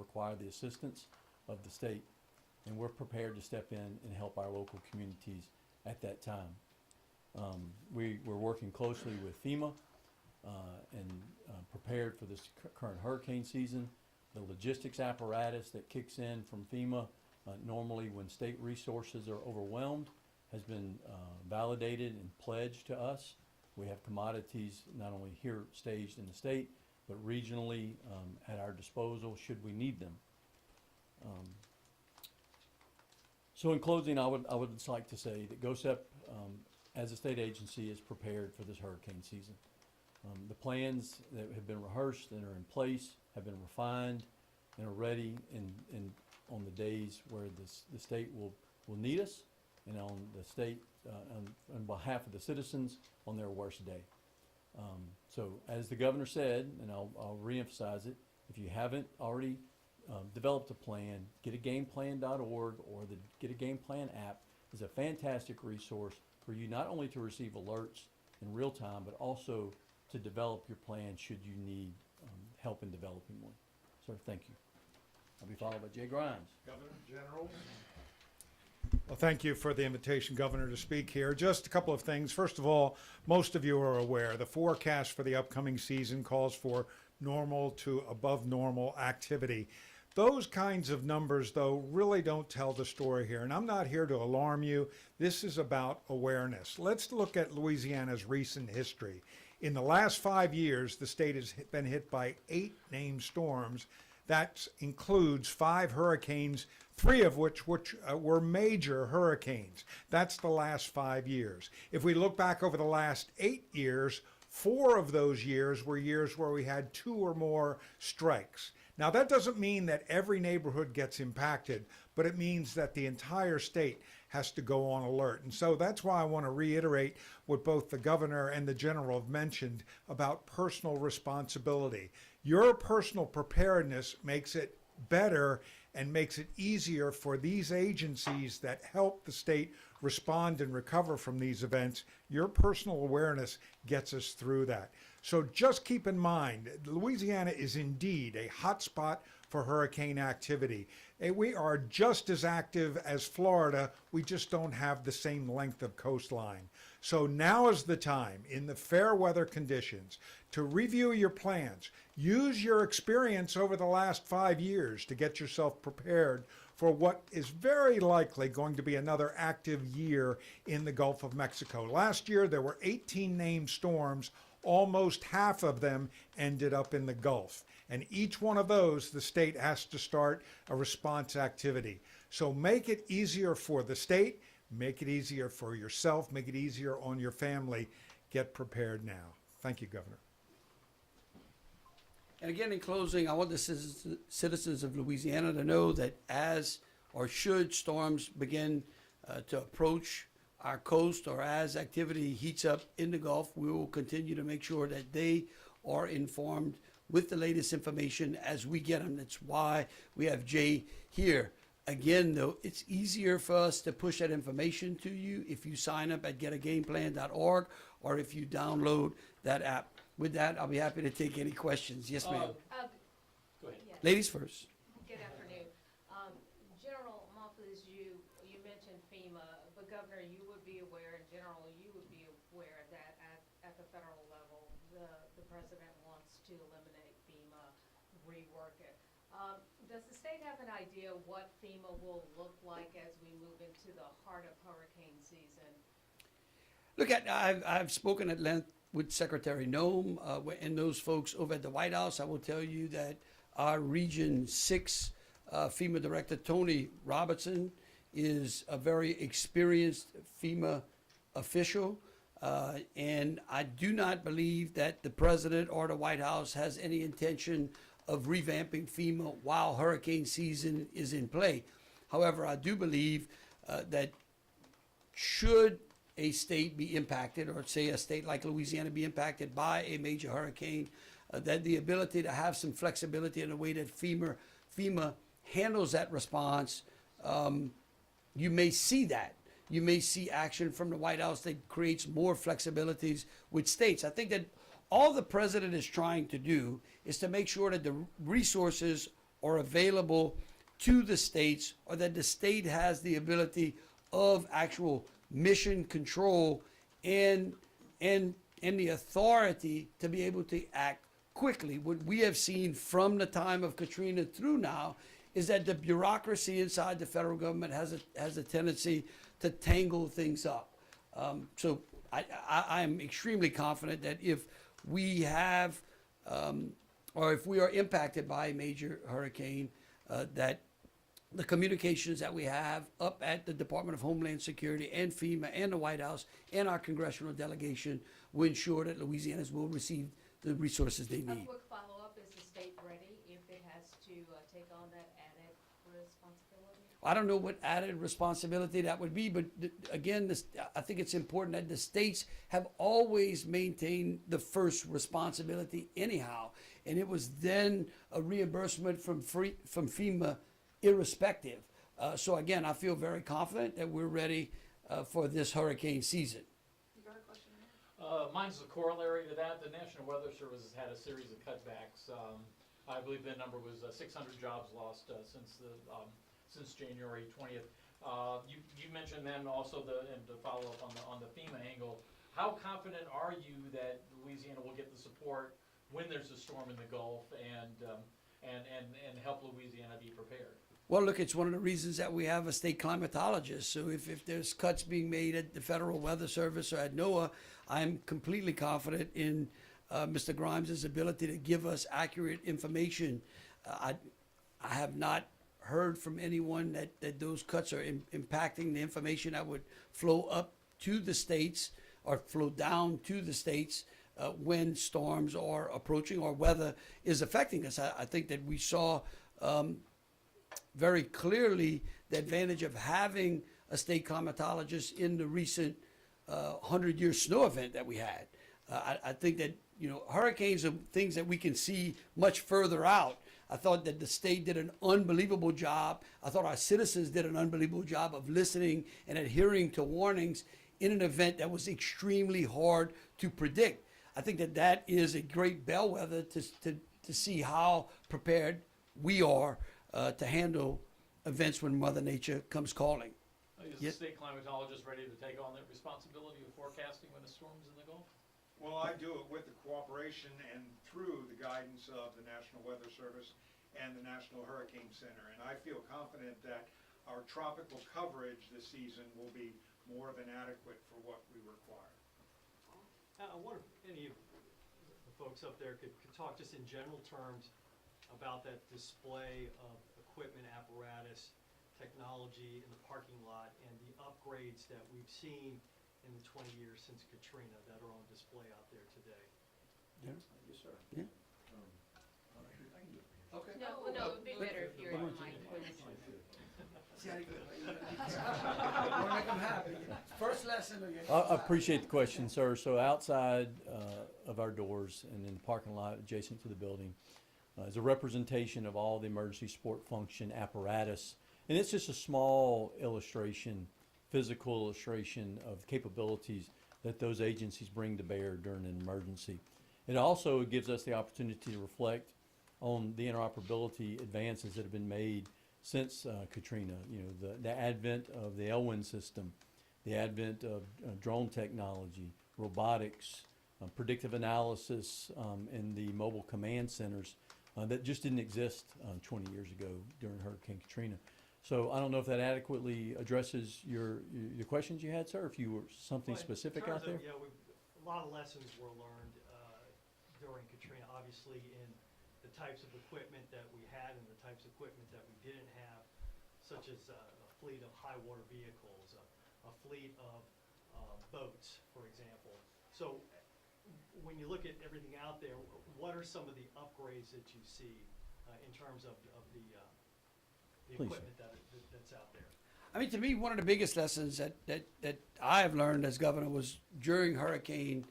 require the assistance of the state, and we're prepared to step in and help our local communities at that time. We're working closely with FEMA and prepared for this current hurricane season. The logistics apparatus that kicks in from FEMA normally when state resources are overwhelmed has been validated and pledged to us. We have commodities not only here staged in the state, but regionally at our disposal should we need them. So in closing, I would just like to say that GOHSEP, as a state agency, is prepared for this hurricane season. The plans that have been rehearsed and are in place have been refined and are ready on the days where the state will need us, and on the state, on behalf of the citizens, on their worst day. So as the governor said, and I'll reemphasize it, if you haven't already developed a plan, getagameplan.org or the Get a Game Plan app is a fantastic resource for you not only to receive alerts in real time, but also to develop your plan should you need help in developing one. Sir, thank you. I'll be followed by Jay Grimes. Governor, General. Well, thank you for the invitation, Governor, to speak here. Just a couple of things. First of all, most of you are aware the forecast for the upcoming season calls for normal to above normal activity. Those kinds of numbers, though, really don't tell the story here. And I'm not here to alarm you. This is about awareness. Let's look at Louisiana's recent history. In the last 5 years, the state has been hit by 8 named storms. That includes 5 hurricanes, 3 of which were major hurricanes. That's the last 5 years. If we look back over the last 8 years, 4 of those years were years where we had 2 or more strikes. Now, that doesn't mean that every neighborhood gets impacted, but it means that the entire state has to go on alert. And so that's why I want to reiterate what both the governor and the general have mentioned about personal responsibility. Your personal preparedness makes it better and makes it easier for these agencies that help the state respond and recover from these events. Your personal awareness gets us through that. So just keep in mind, Louisiana is indeed a hotspot for hurricane activity. We are just as active as Florida, we just don't have the same length of coastline. So now is the time, in the fair weather conditions, to review your plans. Use your experience over the last 5 years to get yourself prepared for what is very likely going to be another active year in the Gulf of Mexico. Last year, there were 18 named storms. Almost half of them ended up in the Gulf. And each one of those, the state has to start a response activity. So make it easier for the state, make it easier for yourself, make it easier on your family. Get prepared now. Thank you, Governor. And again, in closing, I want the citizens of Louisiana to know that as or should storms begin to approach our coast, or as activity heats up in the Gulf, we will continue to make sure that they are informed with the latest information as we get them. That's why we have Jay here. Again, though, it's easier for us to push that information to you if you sign up at getagameplan.org or if you download that app. With that, I'll be happy to take any questions. Yes, ma'am. Go ahead. Yes. Ladies first. Good afternoon. General Moffett, you mentioned FEMA, but Governor, you would be aware, in general, you would be aware that at the federal level, the president wants to eliminate FEMA, rework it. Does the state have an idea what FEMA will look like as we move into the heart of hurricane season? Look, I've spoken at length with Secretary Nome and those folks over at the White House. I will tell you that our Region 6 FEMA Director, Tony Robertson, is a very experienced FEMA official. And I do not believe that the president or the White House has any intention of revamping FEMA while hurricane season is in play. However, I do believe that should a state be impacted, or say a state like Louisiana be impacted by a major hurricane, that the ability to have some flexibility in the way that FEMA handles that response, you may see that. You may see action from the White House that creates more flexibilities with states. I think that all the president is trying to do is to make sure that the resources are available to the states, or that the state has the ability of actual mission control and the authority to be able to act quickly. What we have seen from the time of Katrina through now is that the bureaucracy inside the federal government has a tendency to tangle things up. So I am extremely confident that if we have, or if we are impacted by a major hurricane, that the communications that we have up at the Department of Homeland Security and FEMA and the White House and our congressional delegation will ensure that Louisianans will receive the resources they A need. quick follow-up, is the state ready if it has to take on that added responsibility? I don't know what added responsibility that would be, but again, I think it's important that the states have always maintained the first responsibility anyhow, and it was then a reimbursement from FEMA irrespective. So again, I feel very confident that we're ready for this hurricane season. You got a question? Mine's a corollary to that. The National Weather Service has had a series of cutbacks. I believe the number was 600 jobs lost since January 20th. You mentioned then also and to follow up on the FEMA angle. How confident are you that Louisiana will get the support when there's a storm in the Gulf and help Louisiana be prepared? Well, look, it's one of the reasons that we have a state climatologist. So if there's cuts being made at the Federal Weather Service or at NOAA, I'm completely confident in Mr. Grimes' ability to give us accurate information. I have not heard from anyone that those cuts are impacting the information that would flow up to the states or flow down to the states when storms are approaching or weather is affecting us. I think that we saw very clearly the advantage of having a state climatologist in the recent 100-year snow event that we had. I think that, hurricanes are things that we can see much further out. I thought that the state did an unbelievable job. I thought our citizens did an unbelievable job of listening and adhering to warnings in an event that was extremely hard to predict. I think that is a great bellwether to see how prepared we are to handle events when Mother Nature comes calling. Is Yes. the state climatologist ready to take on that responsibility of forecasting when a storm's in the Gulf? Well, I do it with the cooperation and through the guidance of the National Weather Service and the National Hurricane Center. And I feel confident that our tropical coverage this season will be more than adequate for what we require. I wonder if any of the folks up there could talk just in general terms about that display of equipment, apparatus, technology in the parking lot and the upgrades that we've seen in the 20 years since Katrina that are on display out there today. Yes, sir. Yeah. Okay. No, it would be better if you're in the mic, please. First lesson again. I appreciate the question, sir. So outside of our doors and in the parking lot adjacent to the building is a representation of all the emergency support function apparatus. And it's just a small illustration, physical illustration of capabilities that those agencies bring to bear during an emergency. It also gives us the opportunity to reflect on the interoperability advances that have been made since Katrina. The advent of the Elwyn system, the advent of drone technology, robotics, predictive analysis, and the mobile command centers that just didn't exist 20 years ago during Hurricane Katrina. So I don't know if that adequately addresses your questions you had, sir, if you were something Well, in specific terms out there. of, a lot of lessons were learned during Katrina, obviously in the types of equipment that we had and the types of equipment that we didn't have, such as a fleet of high water vehicles, a fleet of boats, for example. So when you look at everything out there, what are some of the upgrades that you see in terms of the Please, equipment that's out there? I mean, to me, one of the biggest lessons that I've learned as governor was during Hurricane,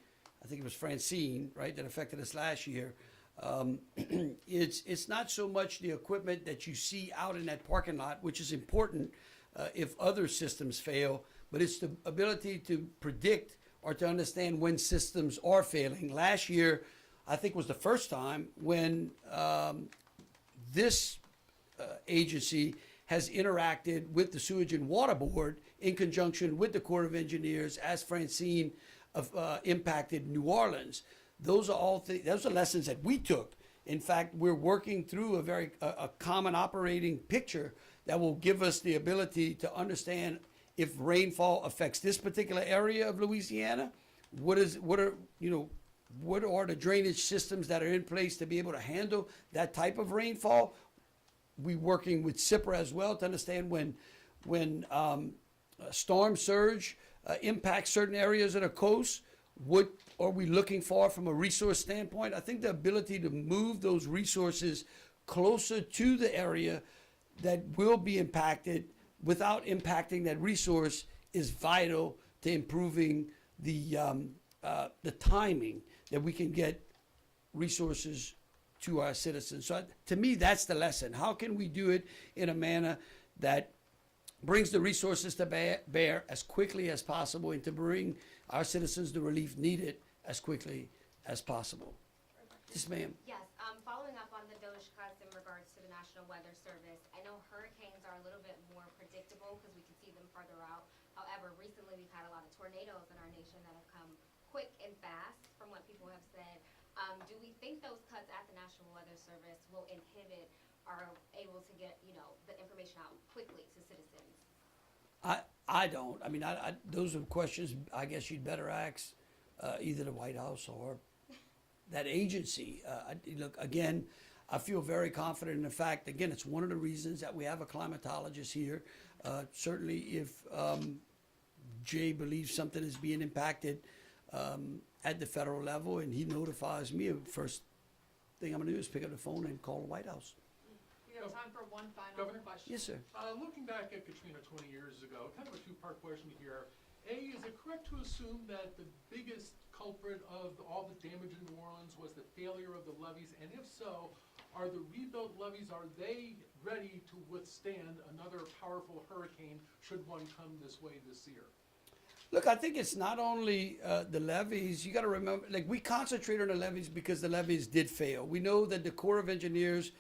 I think it was Francine, right, that affected us last year. It's not so much the equipment that you see out in that parking lot, which is important if other systems fail, but it's the ability to predict or to understand when systems are failing. Last year, I think, was the first time when this agency has interacted with the Sewage and Water Board in conjunction with the Corps of Engineers as Francine impacted New Orleans. Those are all those are lessons that we took. In fact, we're working through a common operating picture that will give us the ability to understand if rainfall affects this particular area of Louisiana. What are the drainage systems that are in place to be able to handle that type of rainfall? We working with CIPRA as well to understand when storm surge impacts certain areas of the coast. What are we looking for from a resource standpoint? I think the ability to move those resources closer to the area that will be impacted without impacting that resource is vital to improving the timing that we can get resources to our citizens. So to me, that's the lesson. How can we do it in a manner that brings the resources to bear as quickly as possible and to bring our citizens the relief needed as quickly as possible? Yes, ma'am. Yes, following up on the DOGE cuts in regards to the National Weather Service, I know hurricanes are a little bit more predictable because we can see them further out. However, recently we've had a lot of tornadoes in our nation that have come quick and fast, from what people have said. Do we think those cuts at the National Weather Service will inhibit or able to get, the information out quickly to citizens? I don't. I mean, those are questions I guess you'd better ask either the White House or that agency. Look, again, I feel very confident in the fact, again, it's one of the reasons that we have a climatologist here. Certainly if Jay believes something is being impacted at the federal level and he notifies me, first thing I'm gonna do is pick up the phone and call the White House. We have time for one final Governor? question. Yes, sir. Looking back at Katrina 20 years ago, kind of a two-part question here. A, is it correct to assume that the biggest culprit of all the damage in New Orleans was the failure of the levees? And if so, are the rebuilt levees, are they ready to withstand another powerful hurricane should one come this way this year? Look, I think it's not only the levees. You got to remember, like, we concentrate on the levees because the levees did fail. We know that the Corps of Engineers,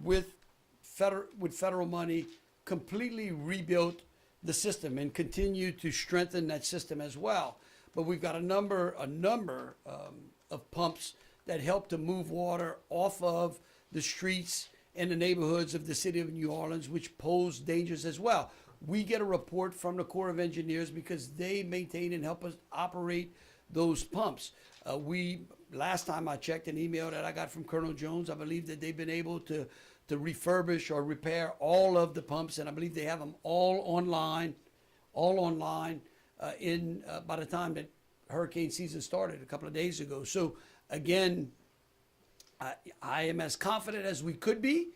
with federal money, completely rebuilt the system and continue to strengthen that system as well. But we've got a number of pumps that help to move water off of the streets and the neighborhoods of the city of New Orleans, which pose dangers as well. We get a report from the Corps of Engineers because they maintain and help us operate those pumps. Last time I checked an email that I got from Colonel Jones, I believe that they've been able to refurbish or repair all of the pumps, and I believe they have them all online by the time that hurricane season started a couple of days ago. So again, I am as confident as we could be.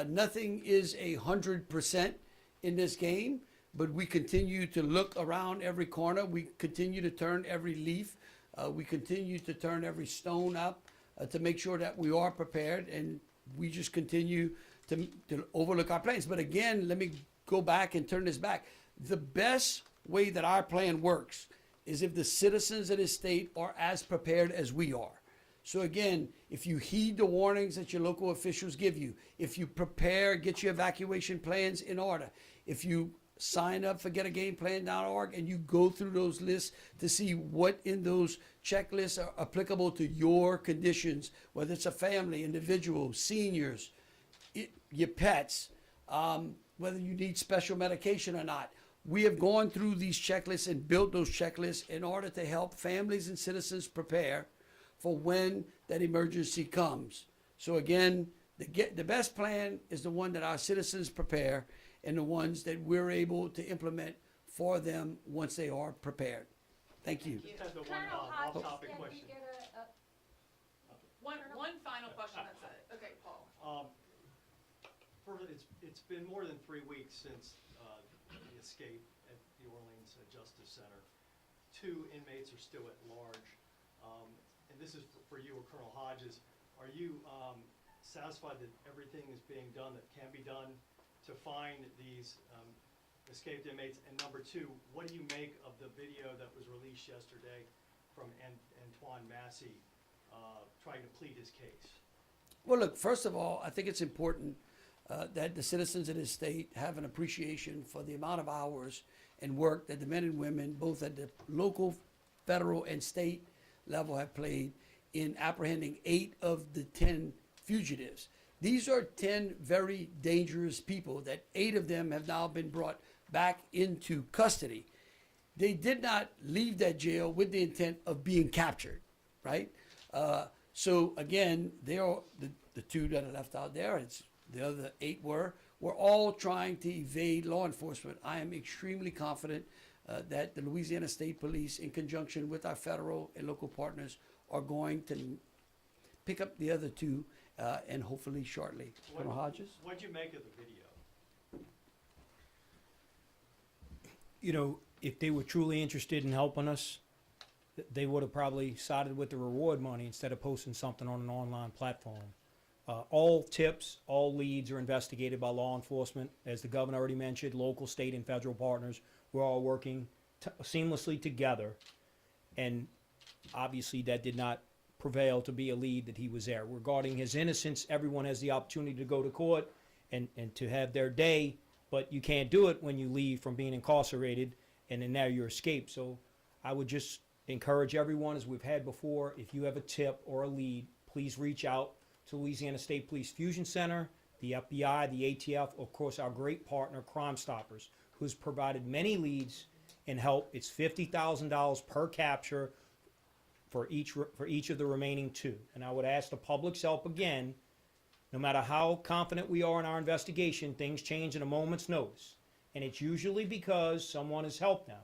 Nothing is 100% in this game, but we continue to look around every corner. We continue to turn every leaf. We continue to turn every stone up to make sure that we are prepared, and we just continue to overlook our plans. But again, let me go back and turn this back. The best way that our plan works is if the citizens of this state are as prepared as we are. So again, if you heed the warnings that your local officials give you, if you prepare, get your evacuation plans in order, if you sign up for getagamePlan.org and you go through those lists to see what in those checklists are applicable to your conditions, whether it's a family, individual, seniors, your pets, whether you need special medication or not. We have gone through these checklists and built those checklists in order to help families and citizens prepare for when that emergency comes. So again, the best plan is the one that our citizens prepare and the ones that we're able to implement for them once they are prepared. Thank you. Just have the one Colonel Hodges, off-topic can we question. get One final question, that's it. Okay, Paul. It's been more than 3 weeks since the escape at the Orleans Justice Center. 2 inmates are still at large. And this is for you or Colonel Hodges. Are you satisfied that everything is being done that can be done to find these escaped inmates? And number 2, what do you make of the video that was released yesterday from Antoine Massey trying to plead his case? Well, look, first of all, I think it's important that the citizens of this state have an appreciation for the amount of hours and work that the men and women, both at the local, federal, and state level, have played in apprehending 8 of the 10 fugitives. These are 10 very dangerous people that 8 of them have now been brought back into custody. They did not leave that jail with the intent of being captured, right? So again, they are the 2 that are left out there. It's the other 8 were all trying to evade law enforcement. I am extremely confident that the Louisiana State Police, in conjunction with our federal and local partners, are going to pick up the other 2 and hopefully shortly. Colonel Hodges? What'd you make of the video? You know, if they were truly interested in helping us, they would have probably sided with the reward money instead of posting something on an online platform. All tips, all leads are investigated by law enforcement. As the governor already mentioned, local, state, and federal partners, we're all working seamlessly together. And obviously that did not prevail to be a lead that he was there. Regarding his innocence, everyone has the opportunity to go to court and to have their day, but you can't do it when you leave from being incarcerated and then now you're escaped. So I would just encourage everyone, as we've had before, if you have a tip or a lead, please reach out to Louisiana State Police Fusion Center, the FBI, the ATF, of course our great partner Crime Stoppers, who's provided many leads and help. It's $50,000 per capture for each of the remaining 2. And I would ask the public's help again. No matter how confident we are in our investigation, things change in a moment's notice. And it's usually because someone has helped them.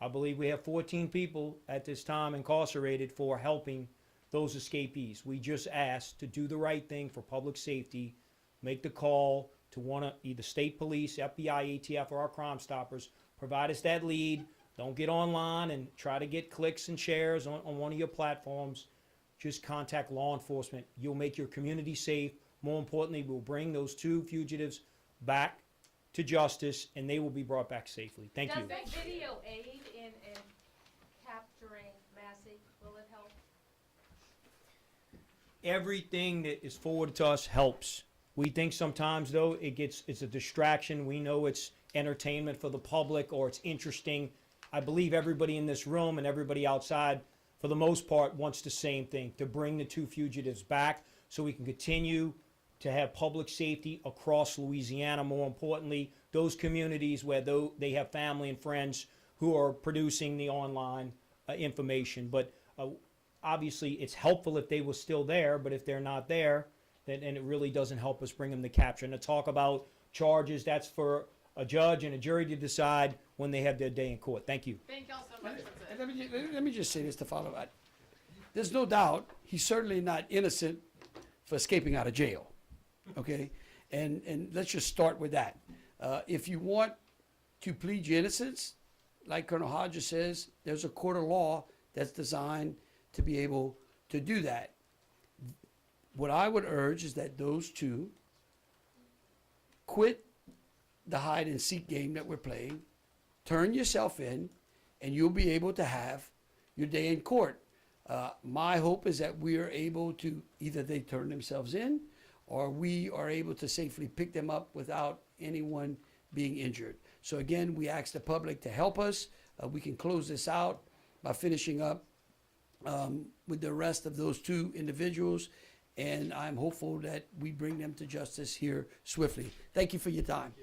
I believe we have 14 people at this time incarcerated for helping those escapees. We just ask to do the right thing for public safety, make the call to one of either state police, FBI, ATF, or our Crime Stoppers, provide us that lead. Don't get online and try to get clicks and shares on one of your platforms. Just contact law enforcement. You'll make your community safe. More importantly, we'll bring those 2 fugitives back to justice, and they will be brought back safely. Thank you. Does that video aid in capturing Massey? Will it help? Everything that is forwarded to us helps. We think sometimes, though, it's a distraction. We know it's entertainment for the public or it's interesting. I believe everybody in this room and everybody outside, for the most part, wants the same thing, to bring the 2 fugitives back so we can continue to have public safety across Louisiana. More importantly, those communities where they have family and friends who are producing the online information. But obviously, it's helpful if they were still there, but if they're not there, then it really doesn't help us bring them to capture. And to talk about charges, that's for a judge and a jury to decide when they have their day in court. Thank you. Thank y'all so much. That's it. Let me just say this to follow that. There's no doubt he's certainly not innocent for escaping out of jail. Okay? And let's just start with that. If you want to plead your innocence, like Colonel Hodges says, there's a court of law that's designed to be able to do that. What I would urge is that those 2 quit the hide and seek game that we're playing, turn yourself in, and you'll be able to have your day in court. My hope is that we are able to, either they turn themselves in or we are able to safely pick them up without anyone being injured. So again, we ask the public to help us. We can close this out by finishing up with the rest of those 2 individuals, and I'm hopeful that we bring them to justice here swiftly. Thank you for your time.